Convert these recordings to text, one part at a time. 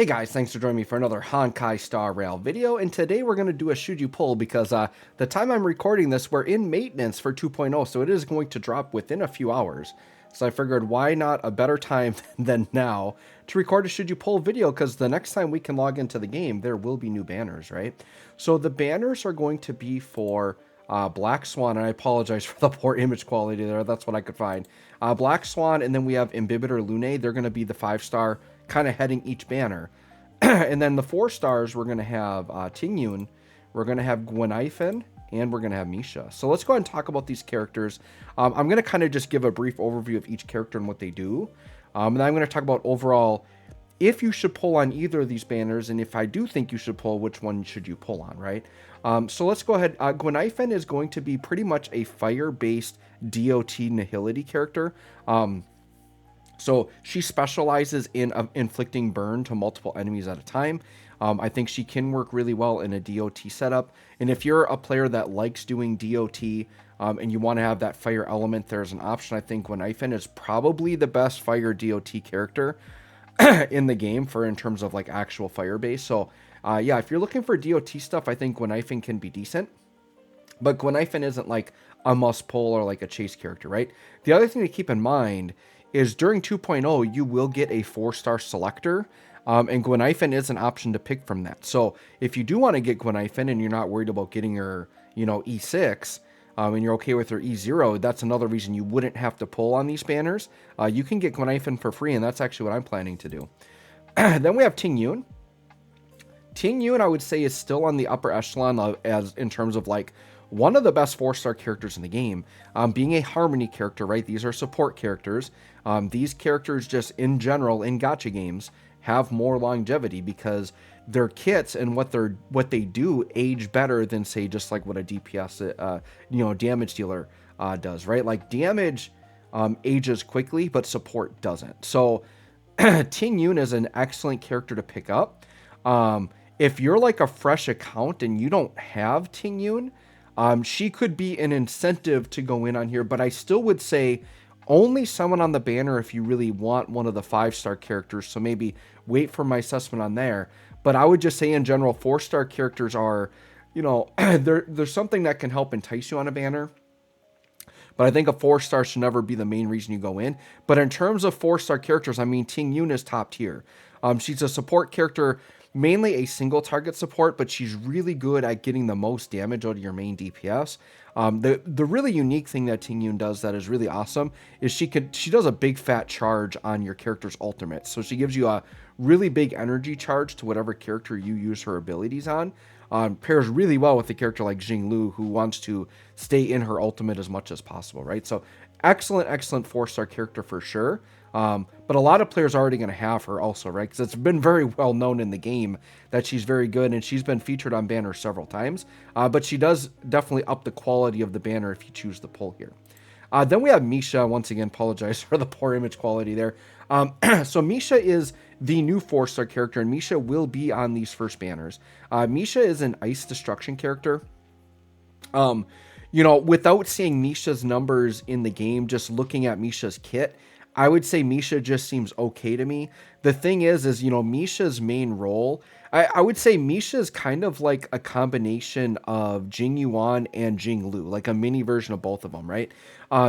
Hey guys, thanks for joining me for another Honkai Star Rail video, and today we're going to do a should you pull because the time I'm recording this, we're in maintenance for 2.0, so it is going to drop within a few hours. So I figured why not a better time than now to record a should you pull video, because the next time we can log into the game, there will be new banners, right? So the banners are going to be for Black Swan, and I apologize for the poor image quality there, that's what I could find. Black Swan, and then we have Imbibitor Lunae, they're going to be the 5-star kind of heading each banner. And then the 4 stars, we're going to have Tingyun, we're going to have Guifen, and we're going to have Misha. So let's go ahead and talk about these characters. I'm going to kind of just give a brief overview of each character and what they do. And then I'm going to talk about overall if you should pull on either of these banners, and if I do think you should pull, which one should you pull on, right? So let's go ahead. Guifen is going to be pretty much a fire-based DOT Nihility character. So she specializes in inflicting burn to multiple enemies at a time. I think she can work really well in a DOT setup. And if you're a player that likes doing DOT and you want to have that fire element, there's an option. I think Guifen is probably the best fire DOT character in the game in terms of like actual fire base. So yeah, if you're looking for DOT stuff, I think Guifen can be decent. But Guifen isn't like a must pull or like a chase character, right? The other thing to keep in mind is during 2.0, you will get a 4-star selector, and Guifen is an option to pick from that. So if you do want to get Guifen and you're not worried about getting her, E6, and you're okay with her E0, that's another reason you wouldn't have to pull on these banners. You can get Guifen for free, and that's actually what I'm planning to do. Then we have Tingyun. Tingyun, I would say, is still on the upper echelon as in terms of like one of the best 4-star characters in the game, being a harmony character, right? These are support characters. These characters just in general in gacha games have more longevity because their kits and what they do age better than say just like what a DPS, damage dealer does, right? Like damage ages quickly, but support doesn't. So Tingyun is an excellent character to pick up. If you're like a fresh account and you don't have Tingyun, she could be an incentive to go in on here, but I still would say only someone on the banner if you really want one of the 5-star characters. So maybe wait for my assessment on there. But I would just say in general, 4-star characters are, there's something that can help entice you on a banner. But I think a 4-star should never be the main reason you go in. But in terms of 4-star characters, I mean, Tingyun is top tier. She's a support character, mainly a single target support, but she's really good at getting the most damage out of your main DPS. The really unique thing that Tingyun does that is really awesome is she does a big fat charge on your character's ultimate. So she gives you a really big energy charge to whatever character you use her abilities on. Pairs really well with a character like Jinglu, who wants to stay in her ultimate as much as possible, right? So excellent 4-star character for sure. But a lot of players are already going to have her also, right? Because it's been very well known in the game that she's very good, and she's been featured on banner several times. But she does definitely up the quality of the banner if you choose to pull here. Then we have Misha. Once again, apologize for the poor image quality there. So Misha is the new 4-star character, and Misha will be on these first banners. Misha is an ice destruction character. Without seeing Misha's numbers in the game, just looking at Misha's kit, I would say Misha just seems okay to me. The thing is Misha's main role, I would say Misha is kind of like a combination of Jingyuan and Jinglu, like a mini version of both of them, right?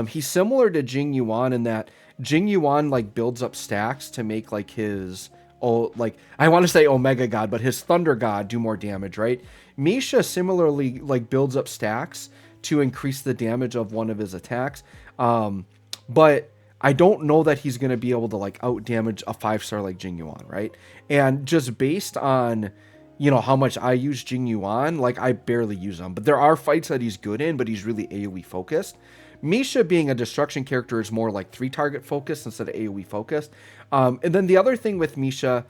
He's similar to Jingyuan in that Jingyuan like builds up stacks to make like his, I want to say Omega God, but his Thunder God do more damage, right? Misha similarly like builds up stacks to increase the damage of one of his attacks. But I don't know that he's going to be able to like out damage a 5-star like Jingyuan, right? And just based on, how much I use Jingyuan, like I barely use him, but there are fights that he's good in, but he's really AoE focused. Misha being a destruction character is more like 3-target focused instead of AoE focused. And then the other thing with Misha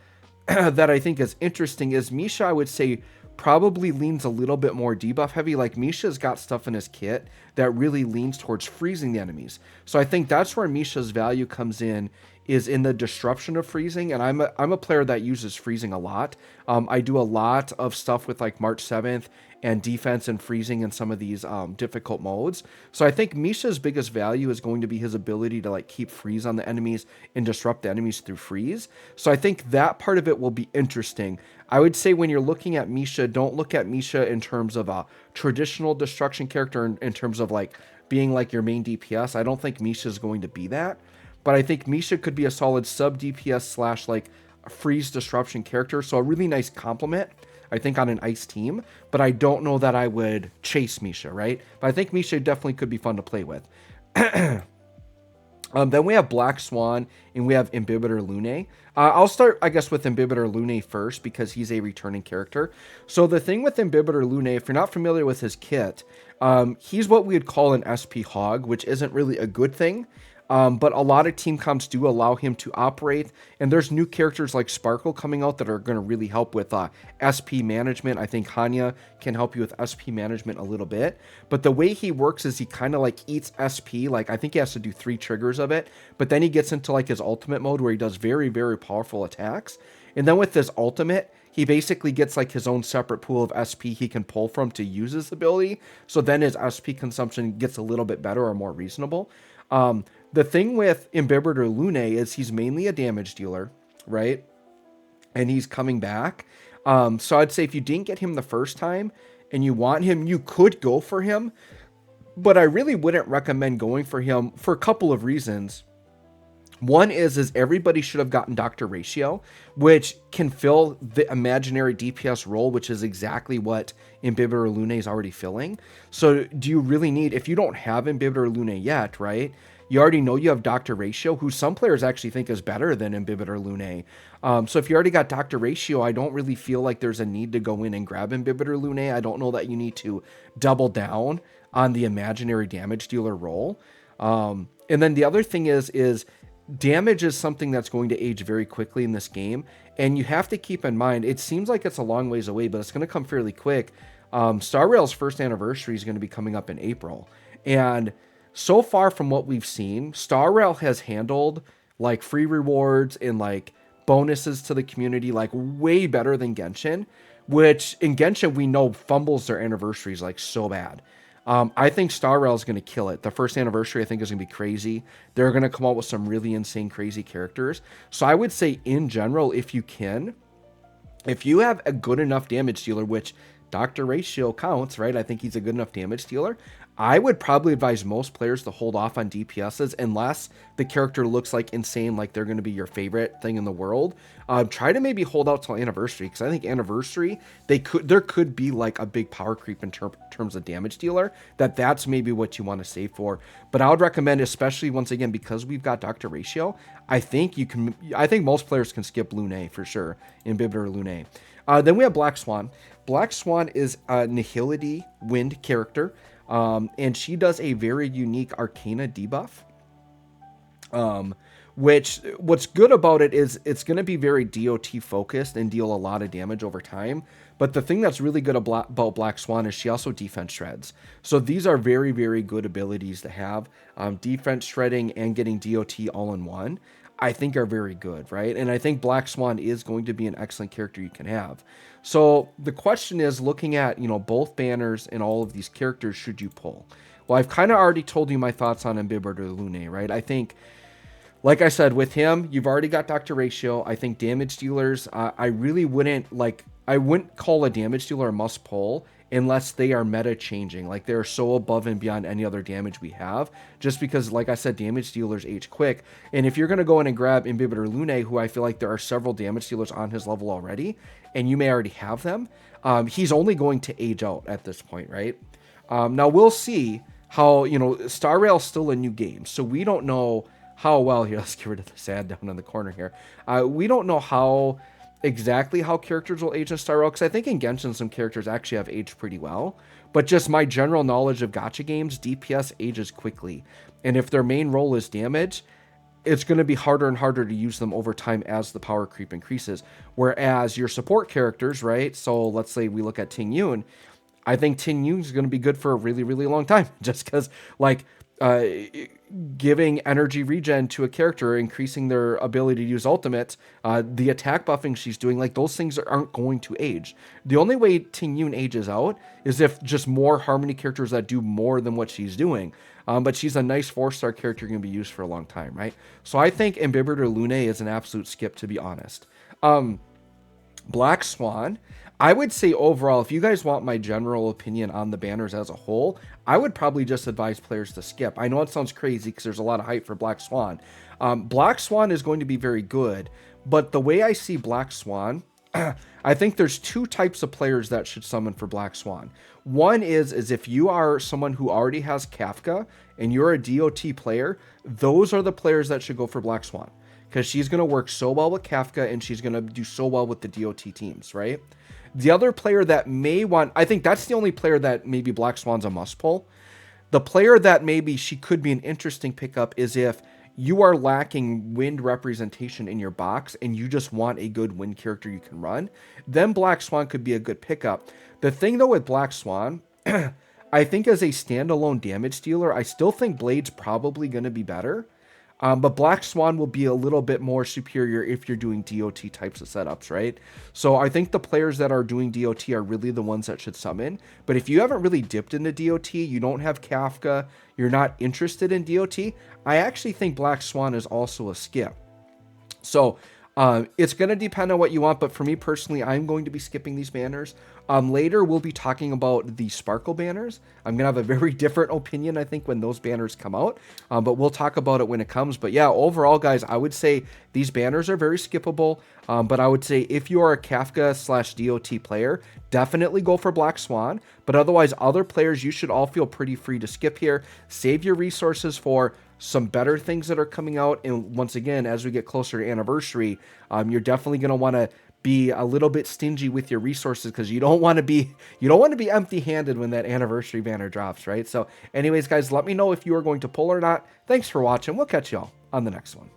that I think is interesting is Misha, I would say, probably leans a little bit more debuff heavy. Like Misha's got stuff in his kit that really leans towards freezing the enemies. So I think that's where Misha's value comes in, is in the disruption of freezing. And I'm a player that uses freezing a lot. I do a lot of stuff with like March 7th and defense and freezing in some of these difficult modes. So I think Misha's biggest value is going to be his ability to like keep freeze on the enemies and disrupt the enemies through freeze. So I think that part of it will be interesting. I would say when you're looking at Misha, don't look at Misha in terms of a traditional destruction character in terms of like being like your main DPS. I don't think Misha is going to be that, but I think Misha could be a solid sub DPS slash like a freeze disruption character. So a really nice complement, I think, on an ice team, but I don't know that I would chase Misha, right? But I think Misha definitely could be fun to play with. Then we have Black Swan and we have Imbibitor Lunae. I'll start, I guess, with Imbibitor Lunae first because he's a returning character. So the thing with Imbibitor Lunae, if you're not familiar with his kit, he's what we would call an SP hog, which isn't really a good thing. But a lot of team comps do allow him to operate, and there's new characters like Sparkle coming out that are going to really help with SP management. I think Hanya can help you with SP management a little bit, but the way he works is he kind of like eats SP. Like I think he has to do 3 triggers of it, but then he gets into like his ultimate mode where he does very, very powerful attacks. And then with his ultimate, he basically gets like his own separate pool of SP he can pull from to use his ability. So then his SP consumption gets a little bit better or more reasonable. The thing with Imbibitor Lunae is he's mainly a damage dealer, right? And he's coming back. So I'd say if you didn't get him the first time and you want him, you could go for him. But I really wouldn't recommend going for him for a couple of reasons. One is everybody should have gotten Dr. Ratio, which can fill the imaginary DPS role, which is exactly what Imbibitor Lunae is already filling. So do you really need, if you don't have Imbibitor Lunae yet, right? You already know you have Dr. Ratio, who some players actually think is better than Imbibitor Lunae. So if you already got Dr. Ratio, I don't really feel like there's a need to go in and grab Imbibitor Lunae. I don't know that you need to double down on the imaginary damage dealer role. And then the other thing is damage is something that's going to age very quickly in this game. And you have to keep in mind, it seems like it's a long ways away, but it's going to come fairly quick. Star Rail's first anniversary is going to be coming up in April. And so far from what we've seen, Star Rail has handled like free rewards and like bonuses to the community like way better than Genshin, which in Genshin we know fumbles their anniversaries like so bad. I think Star Rail is going to kill it. The first anniversary I think is going to be crazy. They're going to come out with some really insane, crazy characters. So I would say in general, if you have a good enough damage dealer, which Dr. Ratio counts, right? I think he's a good enough damage dealer. I would probably advise most players to hold off on DPSs unless the character looks like insane, like they're going to be your favorite thing in the world. Try to maybe hold out till anniversary, because I think anniversary, there could be like a big power creep in terms of damage dealer, that's maybe what you want to save for. But I would recommend, especially once again, because we've got Dr. Ratio, I think most players can skip Lunae for sure, Imbibitor Lunae. Then we have Black Swan. Black Swan is a Nihility Wind character. And she does a very unique Arcana debuff, which what's good about it is it's going to be very DOT focused and deal a lot of damage over time. But the thing that's really good about Black Swan is she also defense shreds. So these are very, very good abilities to have. Defense shredding and getting DOT all in one, I think are very good, right? And I think Black Swan is going to be an excellent character you can have. So the question is, looking at, both banners and all of these characters, should you pull? Well, I've kind of already told you my thoughts on Imbibitor Lunae, right? I think, like I said, with him, you've already got Dr. Ratio. I think damage dealers, I really wouldn't call a damage dealer a must pull unless they are meta changing, like they're so above and beyond any other damage we have, just because, like I said, damage dealers age quick. And if you're going to go in and grab Imbibitor Lunae, who I feel like there are several damage dealers on his level already, and you may already have them, he's only going to age out at this point, right? Now we'll see how, Star Rail's still a new game, so we don't know how well, here, let's get rid of the sad down in the corner here. We don't know exactly how characters will age in Star Rail, because I think in Genshin some characters actually have aged pretty well, but just my general knowledge of gacha games, DPS ages quickly, and if their main role is damage, it's going to be harder and harder to use them over time as the power creep increases. Whereas your support characters, right? So let's say we look at Tingyun. I think Tingyun is going to be good for a really, really long time, just because, like, uh, giving energy regen to a character, increasing their ability to use ultimates, the attack buffing she's doing, like those things aren't going to age. The only way Tingyun ages out is if just more Harmony characters that do more than what she's doing. But she's a nice 4-star character going to be used for a long time, right? So I think Imbibitor Lunae is an absolute skip, to be honest. Black Swan, I would say overall, if you guys want my general opinion on the banners as a whole, I would probably just advise players to skip. I know it sounds crazy because there's a lot of hype for Black Swan. Black Swan is going to be very good, but the way I see Black Swan, I think there's two types of players that should summon for Black Swan. One is if you are someone who already has Kafka and you're a DOT player, those are the players that should go for Black Swan, because she's going to work so well with Kafka and she's going to do so well with the DOT teams, right? The other player that may want, I think that's the only player that maybe Black Swan's a must pull. The player that maybe she could be an interesting pickup is if you are lacking wind representation in your box and you just want a good wind character you can run, then Black Swan could be a good pickup. The thing though with Black Swan, I think as a standalone damage dealer, I still think Blade's probably going to be better. But Black Swan will be a little bit more superior if you're doing DOT types of setups, right? So I think the players that are doing DOT are really the ones that should summon. But if you haven't really dipped into DOT, you don't have Kafka, you're not interested in DOT, I actually think Black Swan is also a skip. So it's going to depend on what you want, but for me personally, I'm going to be skipping these banners. Later, we'll be talking about the Sparkle banners. I'm going to have a very different opinion, I think, when those banners come out, but we'll talk about it when it comes. But yeah, overall, guys, I would say these banners are very skippable, but I would say if you are a Kafka/DOT player, definitely go for Black Swan, but otherwise, other players, you should all feel pretty free to skip here. Save your resources for some better things that are coming out, and once again, as we get closer to anniversary, you're definitely going to want to be a little bit stingy with your resources, because you don't want to be empty-handed when that anniversary banner drops, right? So anyways, guys, let me know if you are going to pull or not. Thanks for watching. We'll catch y'all on the next one.